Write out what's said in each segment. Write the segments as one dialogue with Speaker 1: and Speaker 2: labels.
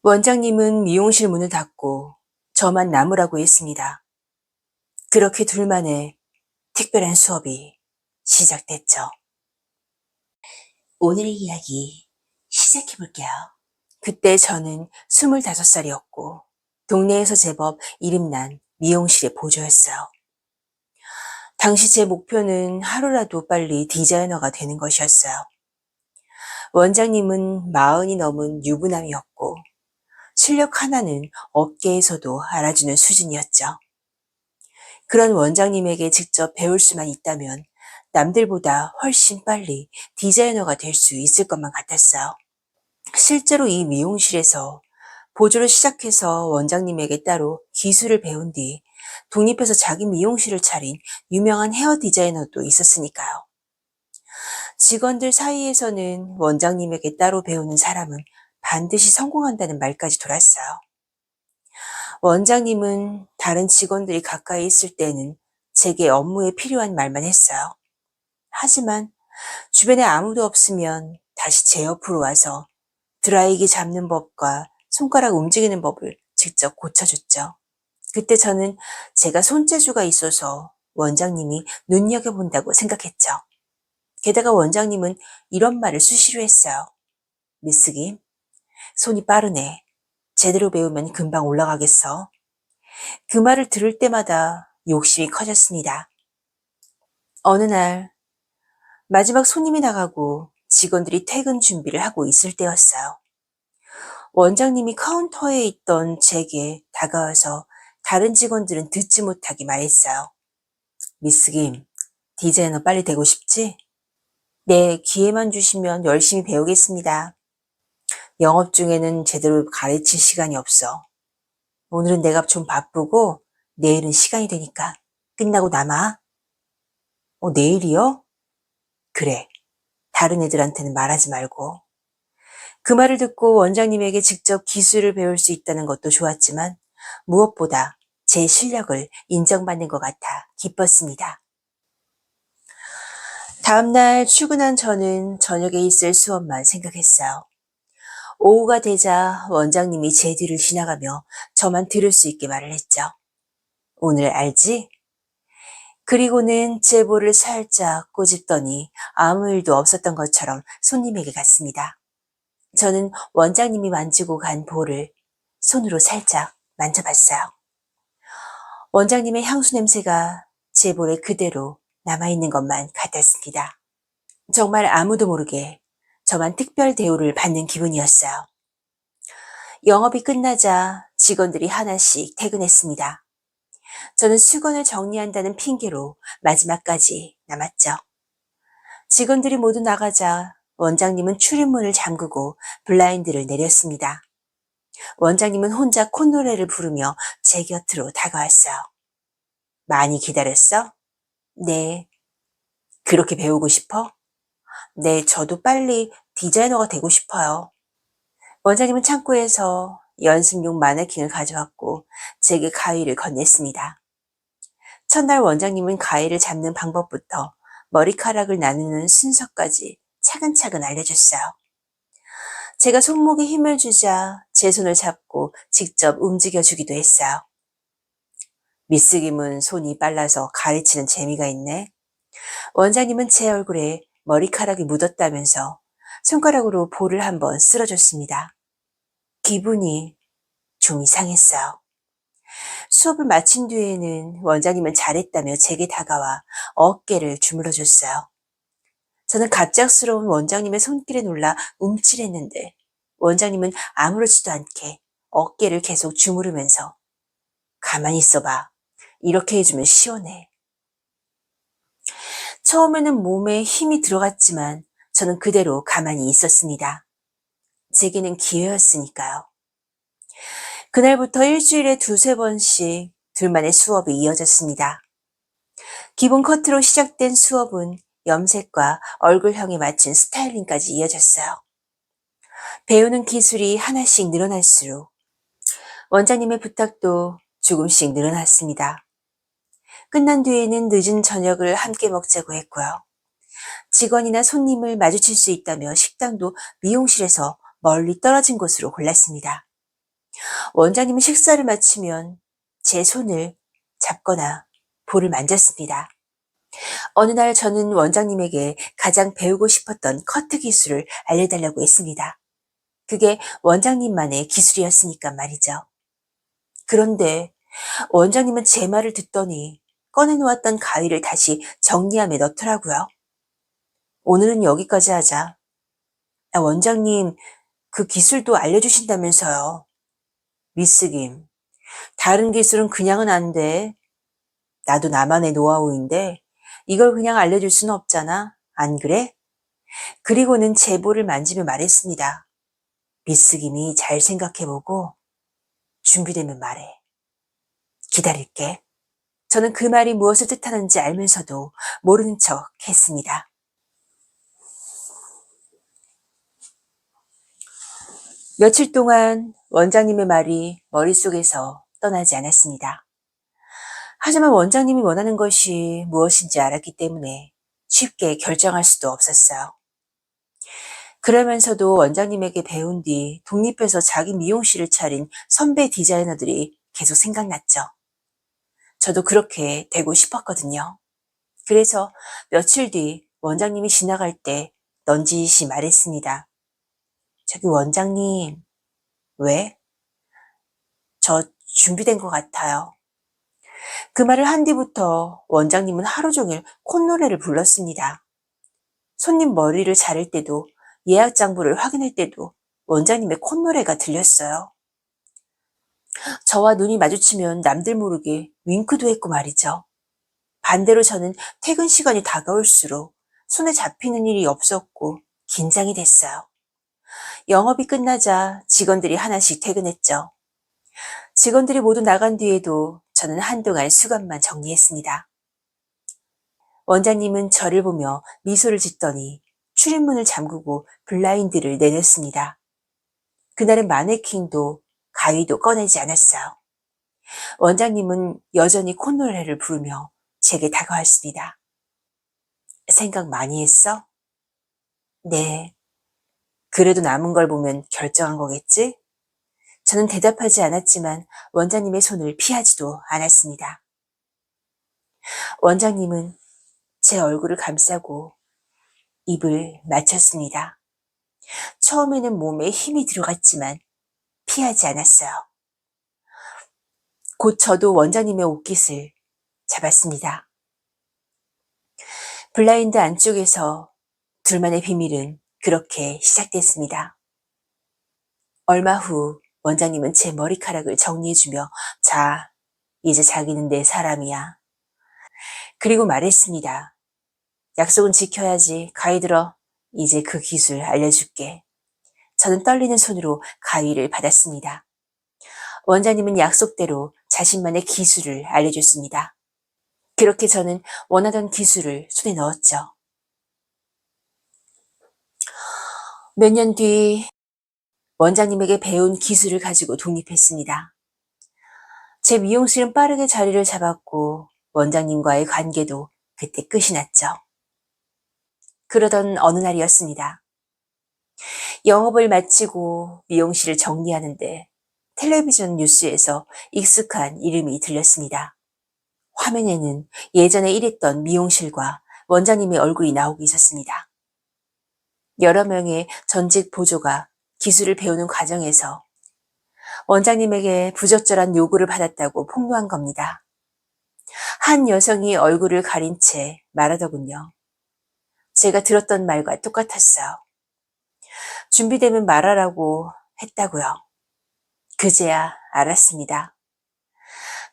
Speaker 1: 원장님은 미용실 문을 닫고 저만 남으라고 했습니다. 그렇게 둘만의 특별한 수업이 시작됐죠. 오늘의 이야기 시작해볼게요. 그때 저는 25살이었고 동네에서 제법 이름난 미용실의 보조였어요. 당시 제 목표는 하루라도 빨리 디자이너가 되는 것이었어요. 원장님은 40이 넘은 유부남이었고 실력 하나는 업계에서도 알아주는 수준이었죠. 그런 원장님에게 직접 배울 수만 있다면 남들보다 훨씬 빨리 디자이너가 될 수 있을 것만 같았어요. 실제로 이 미용실에서 보조를 시작해서 원장님에게 따로 기술을 배운 뒤 독립해서 자기 미용실을 차린 유명한 헤어 디자이너도 있었으니까요. 직원들 사이에서는 원장님에게 따로 배우는 사람은 반드시 성공한다는 말까지 돌았어요. 원장님은 다른 직원들이 가까이 있을 때는 제게 업무에 필요한 말만 했어요. 하지만 주변에 아무도 없으면 다시 제 옆으로 와서 드라이기 잡는 법과 손가락 움직이는 법을 직접 고쳐줬죠. 그때 저는 제가 손재주가 있어서 원장님이 눈여겨본다고 생각했죠. 게다가 원장님은 이런 말을 수시로 했어요. 미스 김, 손이 빠르네. 제대로 배우면 금방 올라가겠어. 그 말을 들을 때마다 욕심이 커졌습니다. 어느 날 마지막 손님이 나가고 직원들이 퇴근 준비를 하고 있을 때였어요. 원장님이 카운터에 있던 제게 다가와서 다른 직원들은 듣지 못하게 말했어요. 미스 김, 디자이너 빨리 되고 싶지? 네, 기회만 주시면 열심히 배우겠습니다. 영업 중에는 제대로 가르칠 시간이 없어. 오늘은 내가 좀 바쁘고 내일은 시간이 되니까 끝나고 남아. 내일이요? 그래. 다른 애들한테는 말하지 말고. 그 말을 듣고 원장님에게 직접 기술을 배울 수 있다는 것도 좋았지만 무엇보다 제 실력을 인정받는 것 같아 기뻤습니다. 다음날 출근한 저는 저녁에 있을 수업만 생각했어요. 오후가 되자 원장님이 제 뒤를 지나가며 저만 들을 수 있게 말을 했죠. 오늘 알지? 그리고는 제 볼을 살짝 꼬집더니 아무 일도 없었던 것처럼 손님에게 갔습니다. 저는 원장님이 만지고 간 볼을 손으로 살짝 만져봤어요. 원장님의 향수 냄새가 제 볼에 그대로 남아있는 것만 같았습니다. 정말 아무도 모르게 저만 특별 대우를 받는 기분이었어요. 영업이 끝나자 직원들이 하나씩 퇴근했습니다. 저는 수건을 정리한다는 핑계로 마지막까지 남았죠. 직원들이 모두 나가자 원장님은 출입문을 잠그고 블라인드를 내렸습니다. 원장님은 혼자 콧노래를 부르며 제 곁으로 다가왔어요. 많이 기다렸어? 네. 그렇게 배우고 싶어? 네, 저도 빨리 디자이너가 되고 싶어요. 원장님은 창고에서 연습용 마네킹을 가져왔고 제게 가위를 건넸습니다. 첫날 원장님은 가위를 잡는 방법부터 머리카락을 나누는 순서까지 차근차근 알려줬어요. 제가 손목에 힘을 주자 제 손을 잡고 직접 움직여주기도 했어요. 미스 김은 손이 빨라서 가르치는 재미가 있네. 원장님은 제 얼굴에 머리카락이 묻었다면서 손가락으로 볼을 한번 쓸어줬습니다. 기분이 좀 이상했어요. 수업을 마친 뒤에는 원장님은 잘했다며 제게 다가와 어깨를 주물러줬어요. 저는 갑작스러운 원장님의 손길에 놀라 움찔했는데 원장님은 아무렇지도 않게 어깨를 계속 주무르면서 가만히 있어봐. 이렇게 해주면 시원해. 처음에는 몸에 힘이 들어갔지만 저는 그대로 가만히 있었습니다. 제게는 기회였으니까요. 그날부터 일주일에 두세 번씩 둘만의 수업이 이어졌습니다. 기본 커트로 시작된 수업은 염색과 얼굴형에 맞춘 스타일링까지 이어졌어요. 배우는 기술이 하나씩 늘어날수록 원장님의 부탁도 조금씩 늘어났습니다. 끝난 뒤에는 늦은 저녁을 함께 먹자고 했고요. 직원이나 손님을 마주칠 수 있다며 식당도 미용실에서 멀리 떨어진 곳으로 골랐습니다. 원장님은 식사를 마치면 제 손을 잡거나 볼을 만졌습니다. 어느 날 저는 원장님에게 가장 배우고 싶었던 커트 기술을 알려달라고 했습니다. 그게 원장님만의 기술이었으니까 말이죠. 그런데 원장님은 제 말을 듣더니 꺼내놓았던 가위를 다시 정리함에 넣더라고요. 오늘은 여기까지 하자. 원장님, 그 기술도 알려주신다면서요. 미스 김, 다른 기술은 그냥은 안 돼. 나도 나만의 노하우인데 이걸 그냥 알려줄 수는 없잖아. 안 그래? 그리고는 제 볼을 만지며 말했습니다. 미스 김이 잘 생각해보고 준비되면 말해. 기다릴게. 저는 그 말이 무엇을 뜻하는지 알면서도 모르는 척 했습니다. 며칠 동안 원장님의 말이 머릿속에서 떠나지 않았습니다. 하지만 원장님이 원하는 것이 무엇인지 알았기 때문에 쉽게 결정할 수도 없었어요. 그러면서도 원장님에게 배운 뒤 독립해서 자기 미용실을 차린 선배 디자이너들이 계속 생각났죠. 저도 그렇게 되고 싶었거든요. 그래서 며칠 뒤 원장님이 지나갈 때 넌지시 말했습니다. 저기 원장님, 왜? 저 준비된 것 같아요. 그 말을 한 뒤부터 원장님은 하루 종일 콧노래를 불렀습니다. 손님 머리를 자를 때도 예약 장부를 확인할 때도 원장님의 콧노래가 들렸어요. 저와 눈이 마주치면 남들 모르게 윙크도 했고 말이죠. 반대로 저는 퇴근 시간이 다가올수록 손에 잡히는 일이 없었고 긴장이 됐어요. 영업이 끝나자 직원들이 하나씩 퇴근했죠. 직원들이 모두 나간 뒤에도 저는 한동안 수갑만 정리했습니다. 원장님은 저를 보며 미소를 짓더니 출입문을 잠그고 블라인드를 내렸습니다. 그날은 마네킹도 가위도 꺼내지 않았어요. 원장님은 여전히 콧노래를 부르며 제게 다가왔습니다. 생각 많이 했어? 네. 그래도 남은 걸 보면 결정한 거겠지? 저는 대답하지 않았지만 원장님의 손을 피하지도 않았습니다. 원장님은 제 얼굴을 감싸고 입을 맞췄습니다. 처음에는 몸에 힘이 들어갔지만 피하지 않았어요. 곧 저도 원장님의 옷깃을 잡았습니다. 블라인드 안쪽에서 둘만의 비밀은 그렇게 시작됐습니다. 얼마 후 원장님은 제 머리카락을 정리해주며 자, 이제 자기는 내 사람이야. 그리고 말했습니다. 약속은 지켜야지. 가위 들어. 이제 그 기술 알려줄게. 저는 떨리는 손으로 가위를 받았습니다. 원장님은 약속대로 자신만의 기술을 알려줬습니다. 그렇게 저는 원하던 기술을 손에 넣었죠. 몇 년 뒤 원장님에게 배운 기술을 가지고 독립했습니다. 제 미용실은 빠르게 자리를 잡았고 원장님과의 관계도 그때 끝이 났죠. 그러던 어느 날이었습니다. 영업을 마치고 미용실을 정리하는데 텔레비전 뉴스에서 익숙한 이름이 들렸습니다. 화면에는 예전에 일했던 미용실과 원장님의 얼굴이 나오고 있었습니다. 여러 명의 전직 보조가 기술을 배우는 과정에서 원장님에게 부적절한 요구를 받았다고 폭로한 겁니다. 한 여성이 얼굴을 가린 채 말하더군요. 제가 들었던 말과 똑같았어요. 준비되면 말하라고 했다고요. 그제야 알았습니다.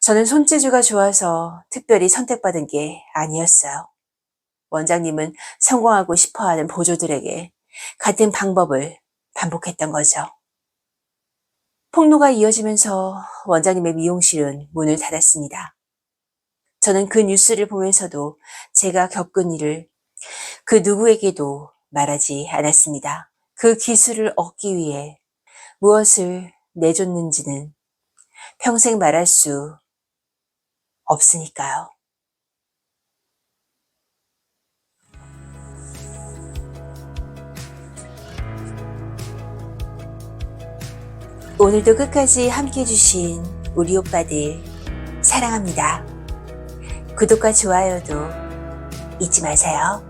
Speaker 1: 저는 손재주가 좋아서 특별히 선택받은 게 아니었어요. 원장님은 성공하고 싶어하는 보조들에게 같은 방법을 반복했던 거죠. 폭로가 이어지면서 원장님의 미용실은 문을 닫았습니다. 저는 그 뉴스를 보면서도 제가 겪은 일을 그 누구에게도 말하지 않았습니다. 그 기술을 얻기 위해 무엇을 내줬는지는 평생 말할 수 없으니까요. 오늘도 끝까지 함께 해주신 우리 오빠들 사랑합니다. 구독과 좋아요도 잊지 마세요.